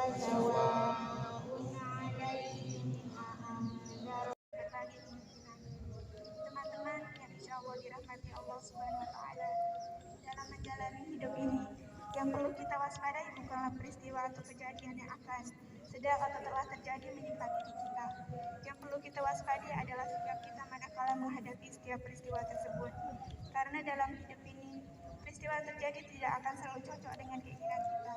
وسواء عليهم أأنذرتهم. Teman-teman yang insya Allah dirahmati Allah Subhanahu Wa Taala, dalam menjalani hidup ini, yang perlu kita waspadai bukanlah peristiwa atau kejadian yang akan sedang atau telah terjadi menimpa diri kita. Yang perlu kita waspadai adalah sikap kita manakala menghadapi setiap peristiwa tersebut. Karena dalam hidup ini, peristiwa yang terjadi tidak akan selalu cocok dengan keinginan kita.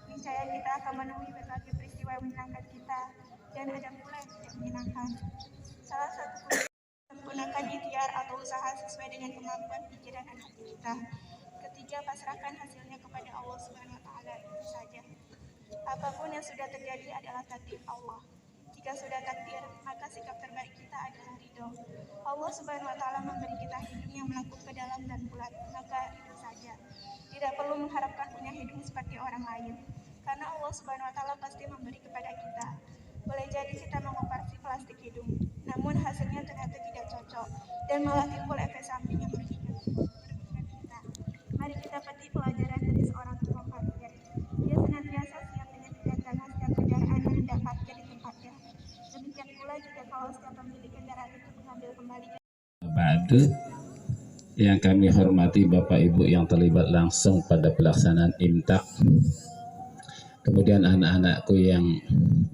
Niscaya kita akan menemui berbagai peristiwa yang menyenangkan kita, dan ada pula yang tidak menyenangkan. Salah satu gunakan ikhtiar atau usaha sesuai dengan kemampuan pikiran dan hati kita. Ketiga, pasrahkan hasilnya kepada Allah Subhanahu Wa Taala. Itu saja. Apapun yang sudah terjadi adalah takdir Allah. Jika sudah takdir, maka sikap terbaik kita adalah ridho. Allah Subhanahu Wa Taala memberi kita hidung yang melengkung ke dalam dan bulat, maka itu saja. Tidak perlu mengharapkan punya hidung seperti orang lain, karena Allah Subhanahu Wa Taala pasti memberi kepada kita. Boleh jadi kita mengoperasi plastik hidung, namun hasilnya ternyata tidak cocok dan malah timbul efek samping yang merugikan kita. Mari kita petik pelajaran dari seorang tukang parkir. Dia senantiasa siap dengan kedatangan setiap kendaraan yang hendak parkir di tempatnya. Demikian pula jika kalau setiap pemilik kendaraan itu mengambil kembali. Ba'du, yang kami hormati Bapak Ibu yang terlibat langsung pada pelaksanaan imtak, kemudian anak-anakku yang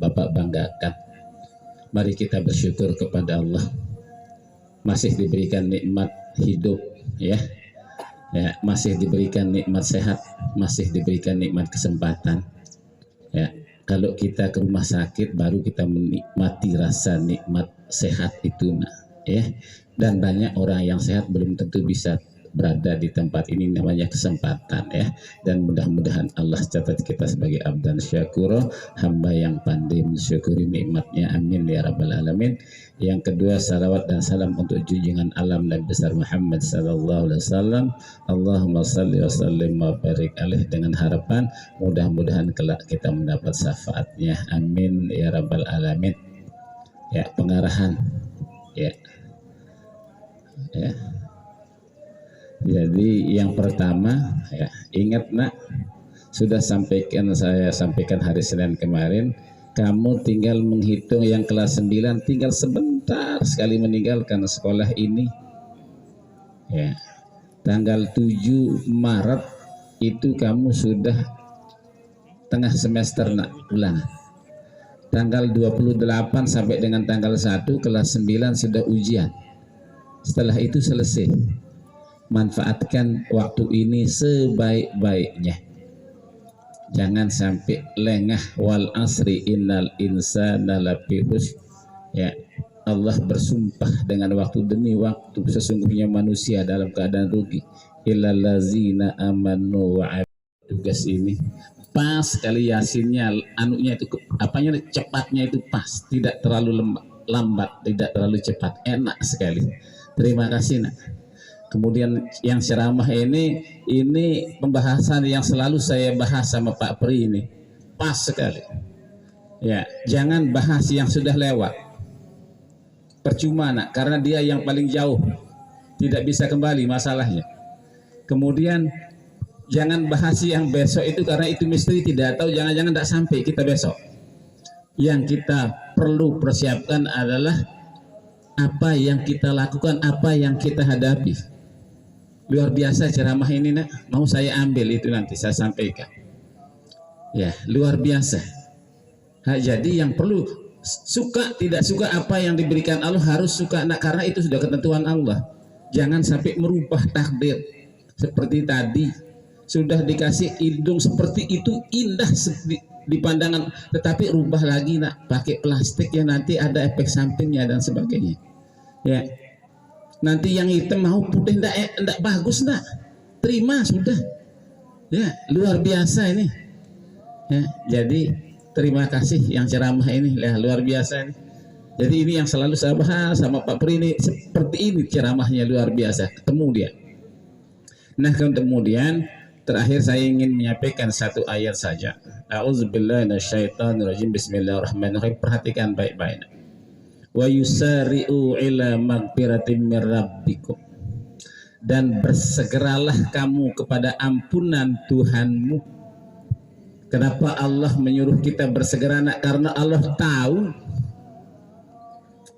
Bapak banggakan, mari kita bersyukur kepada Allah masih diberikan nikmat hidup, ya, masih diberikan nikmat sehat, masih diberikan nikmat kesempatan, ya. Kalau kita ke rumah sakit baru kita menikmati rasa nikmat sehat itu, ya. Dan banyak orang yang sehat belum tentu bisa berada di tempat ini, namanya kesempatan, ya. Dan mudah-mudahan Allah catat kita sebagai abdan syakuro, hamba yang pandai mensyukuri nikmatnya, amin ya rabbal alamin. Yang kedua, salawat dan salam untuk junjungan alam Nabi besar Muhammad sallallahu alaihi wasallam. Allahumma salli wa sallim wa barik alaih, dengan harapan mudah-mudahan kelak kita mendapat syafaatnya, amin ya rabbal alamin. Ya, pengarahan, ya. Jadi yang pertama, ya, ingat nak, sudah saya sampaikan hari Senin kemarin, kamu tinggal menghitung yang kelas 9, tinggal sebentar sekali meninggalkan sekolah ini, ya. Tanggal 7 Maret itu kamu sudah tengah semester nak pulang. Tanggal 28 sampai dengan tanggal 1 kelas 9 sudah ujian. Setelah itu selesai. Manfaatkan waktu ini sebaik-baiknya. Jangan sampai lengah. Wal asri innal insana lafi khusr. Ya, Allah bersumpah dengan waktu demi waktu, sesungguhnya manusia dalam keadaan rugi. Illal ladzina amanu wa tugas ini pas sekali, yasinnya anunya itu apanya, cepatnya itu pas, tidak terlalu lambat, tidak terlalu cepat, enak sekali. Terima kasih nak. Kemudian yang ceramah ini pembahasan yang selalu saya bahas sama Pak Pri ini, pas sekali. Ya, jangan bahas yang sudah lewat. Percuma nak, karena dia yang paling jauh, tidak bisa kembali masalahnya. Kemudian jangan bahas yang besok itu, karena itu misteri, tidak tahu, jangan-jangan tidak sampai kita besok. Yang kita perlu persiapkan adalah apa yang kita lakukan, apa yang kita hadapi. Luar biasa ceramah ini nak, mau saya ambil itu nanti saya sampaikan. Ya, luar biasa. Jadi yang perlu, suka tidak suka apa yang diberikan Allah harus suka nak, karena itu sudah ketentuan Allah. Jangan sampai merubah takdir. Seperti tadi sudah dikasih hidung seperti itu, indah di pandangan, tetapi rubah lagi nak, pakai plastik yang nanti ada efek sampingnya dan sebagainya. Ya, nanti yang hitam mau putih enggak bagus nak, terima sudah. Ya, luar biasa ini. Ya, jadi terima kasih yang ceramah ini, ya, luar biasa ini. Jadi ini yang selalu saya bahas sama Pak Pri ini, seperti ini ceramahnya, luar biasa, ketemu dia. Nah, kemudian terakhir saya ingin menyampaikan satu ayat saja. A'udzubillahi minasyaitonirrajim. Bismillahirrahmanirrahim. Perhatikan baik-baik. Wa yusari'u ila magfiratin mir rabbikum, dan bersegeralah kamu kepada ampunan Tuhanmu. Kenapa Allah menyuruh kita bersegera nak? Karena Allah tahu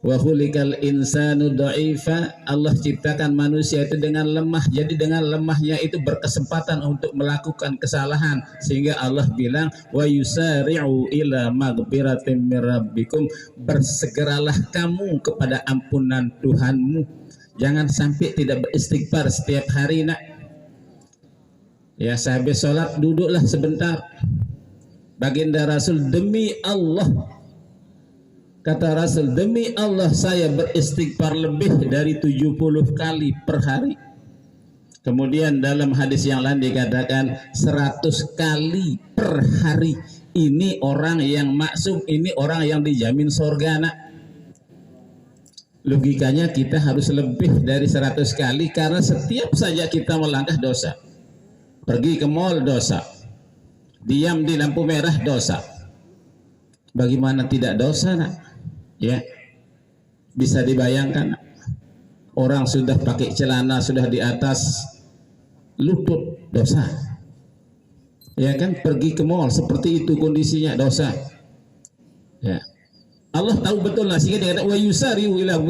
wa khuliqal insanu dha'ifa, Allah ciptakan manusia itu dengan lemah. Jadi dengan lemahnya itu berkesempatan untuk melakukan kesalahan, sehingga Allah bilang wa yusari'u ila maghfiratin mir rabbikum, bersegeralah kamu kepada ampunan Tuhanmu. Jangan sampai tidak beristighfar setiap hari nak. Ya, sehabis sholat duduklah sebentar. Baginda Rasul, demi Allah, kata Rasul, demi Allah saya beristighfar lebih dari 70 kali per hari. Kemudian dalam hadis yang lain dikatakan 100 kali per hari. Ini orang yang maksum, ini orang yang dijamin surga nak. Logikanya kita harus lebih dari 100 kali, karena setiap saja kita melangkah dosa. Pergi ke mall dosa, diam di lampu merah dosa. Bagaimana tidak dosa nak? Ya, bisa dibayangkan, orang sudah pakai celana sudah di atas lutut dosa, ya kan? Pergi ke mall seperti itu kondisinya dosa. Ya, Allah tahu betul lah, sehingga dia kata wa yusari'u ila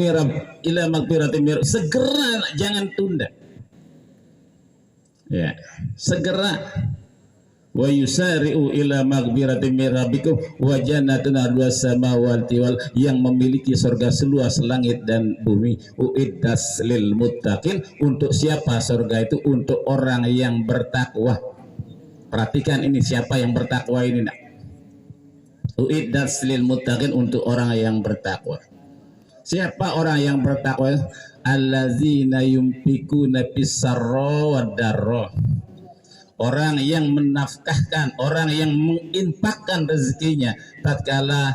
maghfiratin mir, segera, jangan tunda. Ya, segera. Wa yusari'u ila maghfiratin mir rabbikum wa jannatin arduhas samawati wal, yang memiliki surga seluas langit dan bumi. Uiddas lil muttaqin, untuk siapa surga itu? Untuk orang yang bertakwa. Perhatikan ini, siapa yang bertakwa ini nak? Uiddas lil muttaqin, untuk orang yang bertakwa. Siapa orang yang bertakwa? Allazina yunfikuna fis-sarra wad-dharra, orang yang menafkahkan, orang yang menginfakkan rezekinya tatkala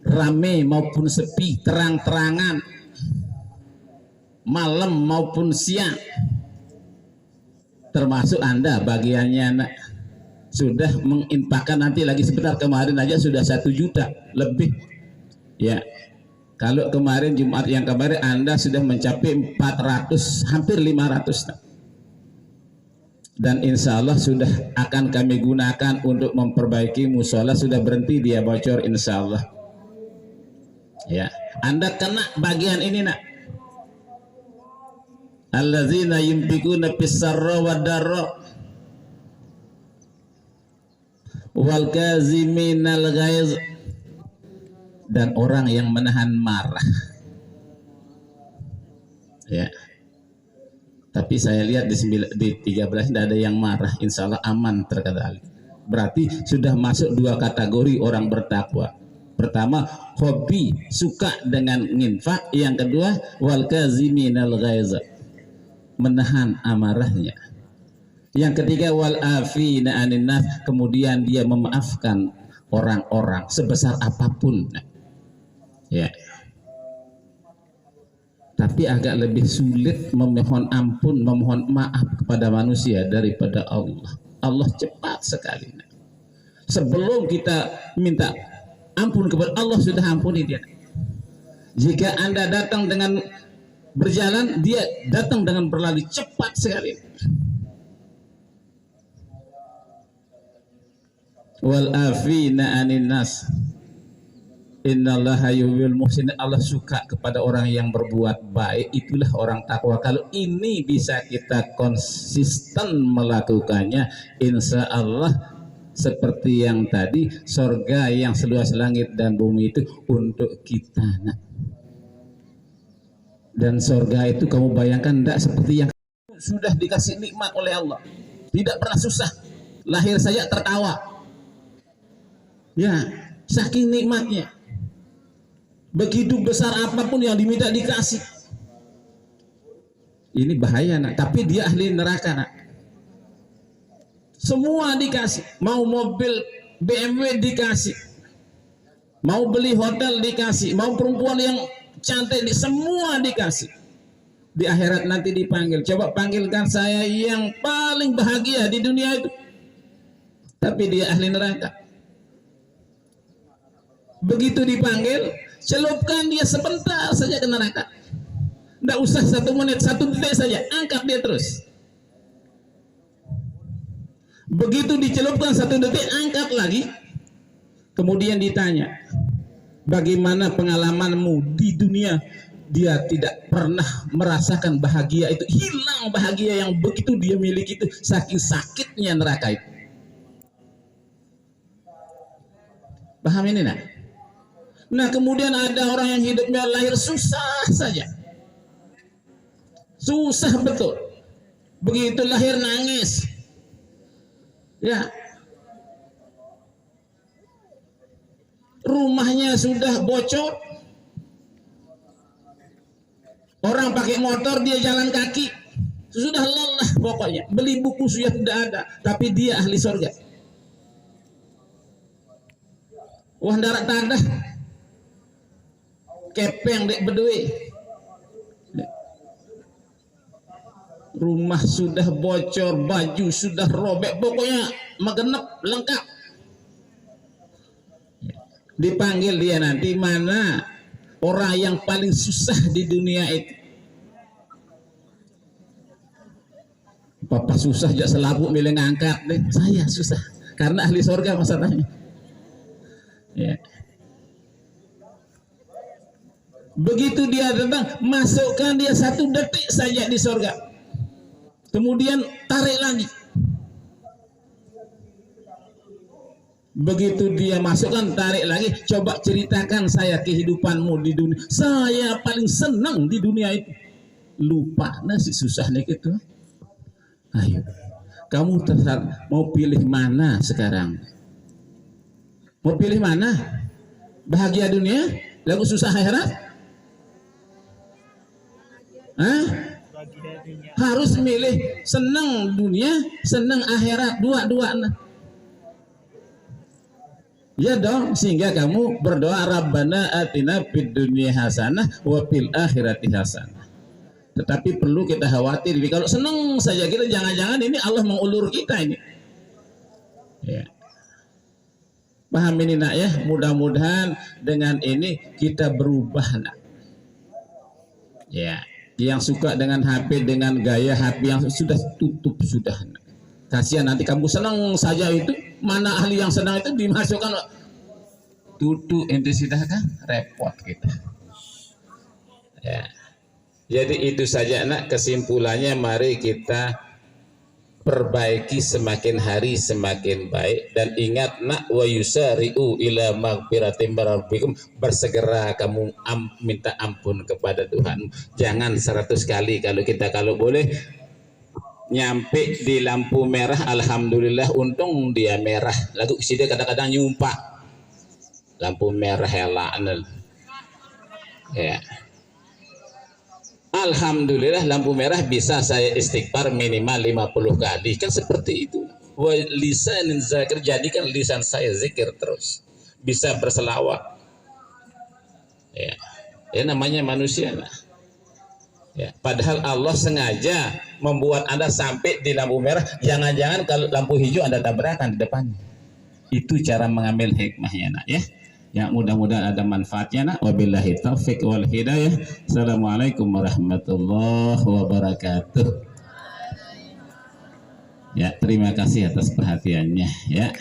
rame maupun sepi, terang-terangan, malam maupun siang. Termasuk Anda bagiannya nak, sudah menginfakkan. Nanti lagi sebentar, kemarin aja sudah 1 juta lebih. Ya, kalau kemarin Jumat yang kemarin Anda sudah mencapai 400, hampir 500 nak. Dan insya Allah sudah akan kami gunakan untuk memperbaiki musola, sudah berhenti dia bocor insya Allah. Ya, Anda kena bagian ini nak. Allazina yunfikuna fis-sarra wad-dharra wal kaziminal ghaiz, dan orang yang menahan marah. Ya, tapi saya lihat di 13 tidak ada yang marah, insya Allah aman terkendali. Berarti sudah masuk 2 kategori orang bertakwa. Pertama, hobi, suka dengan nginfak. Yang kedua, wal kaziminal ghaiz, menahan amarahnya. Yang ketiga, wal afina anin nas, kemudian dia memaafkan orang-orang sebesar apapun. Ya, tapi agak lebih sulit memohon ampun, memohon maaf kepada manusia daripada Allah. Allah cepat sekali. Sebelum kita minta ampun kepada Allah, sudah ampuni dia. Jika Anda datang dengan berjalan, dia datang dengan berlari cepat sekali. Wal afina anin nas, innallaha yuhibbul muhsinin, Allah suka kepada orang yang berbuat baik, itulah orang takwa. Kalau ini bisa kita konsisten melakukannya, insya Allah seperti yang tadi, surga yang seluas langit dan bumi itu untuk kita nak. Dan surga itu kamu bayangkan tidak seperti yang sudah dikasih nikmat oleh Allah, tidak pernah susah, lahir saja tertawa. Ya, saking nikmatnya. Begitu besar apapun yang diminta dikasih. Ini bahaya nak, tapi dia ahli neraka nak. Semua dikasih, mau mobil BMW dikasih, mau beli hotel dikasih, mau perempuan yang cantik, semua dikasih. Di akhirat nanti dipanggil, coba panggilkan saya yang paling bahagia di dunia itu, tapi dia ahli neraka. Begitu dipanggil, celupkan dia sebentar saja ke neraka. Tidak usah 1 menit, 1 detik saja, angkat dia terus. Begitu dicelupkan 1 detik, angkat lagi. Kemudian ditanya, bagaimana pengalamanmu di dunia? Dia tidak pernah merasakan bahagia itu, hilang bahagia yang begitu dia miliki itu, saking sakitnya neraka itu. Paham ini nak? Nah kemudian ada orang yang hidupnya lahir susah saja, susah betul, begitu lahir nangis, ya, rumahnya sudah bocor, orang pakai motor dia jalan kaki, sudah lelah pokoknya, beli buku sudah tidak ada, tapi dia ahli surga. Wah darat tanah kepeng dek bedui, rumah sudah bocor, baju sudah robek, pokoknya megenep lengkap. Dipanggil dia nanti, mana orang yang paling susah di dunia itu? Papa susah jak selabuk milih ngangkat deh, saya susah karena ahli surga masalahnya. Ya. Begitu dia datang, masukkan dia 1 detik saja di surga, kemudian tarik lagi. Begitu dia masukkan, tarik lagi, coba ceritakan saya kehidupanmu di dunia, saya paling senang di dunia itu. Lupa nasi susah nih gitu. Ayo, kamu terserah mau pilih mana sekarang? Mau pilih mana? Bahagia dunia, lalu susah akhirat? Hah? Harus milih, senang dunia, senang akhirat, dua-dua. Ya dong, sehingga kamu berdoa Rabbana atina fid dunya hasanah wa fil akhirati hasanah. Tetapi perlu kita khawatir, kalau senang saja kita, jangan-jangan ini Allah mengulur kita ini. Ya. Paham ini nak ya? Mudah-mudahan dengan ini kita berubah nak. Ya, yang suka dengan HP, dengan gaya HP yang sudah tutup sudah. Kasihan nanti kamu senang saja itu, mana ahli yang senang itu dimasukkan tutup ente sudah kan repot kita. Ya. Jadi itu saja nak, kesimpulannya mari kita perbaiki semakin hari semakin baik, dan ingat nak, wa yusari'u ila maghfiratin rabbikum, bersegera kamu minta ampun kepada Tuhan. Jangan 100 kali, kalau boleh nyampe di lampu merah, alhamdulillah untung dia merah, lalu dia kadang-kadang nyumpak lampu merah ya. Alhamdulillah lampu merah bisa saya istighfar minimal 50 kali, kan seperti itu. Wa lisanin zakir, jadikan lisan saya zikir terus, bisa berselawat. Ya, ya namanya manusia lah. Ya, padahal Allah sengaja membuat Anda sampai di lampu merah, jangan-jangan kalau lampu hijau Anda tabrakan di depannya. Itu cara mengambil hikmahnya nak ya. Ya, mudah-mudahan ada manfaatnya nak. Wabillahi taufiq wal hidayah. Assalamualaikum warahmatullahi wabarakatuh. Ya, terima kasih atas perhatiannya ya.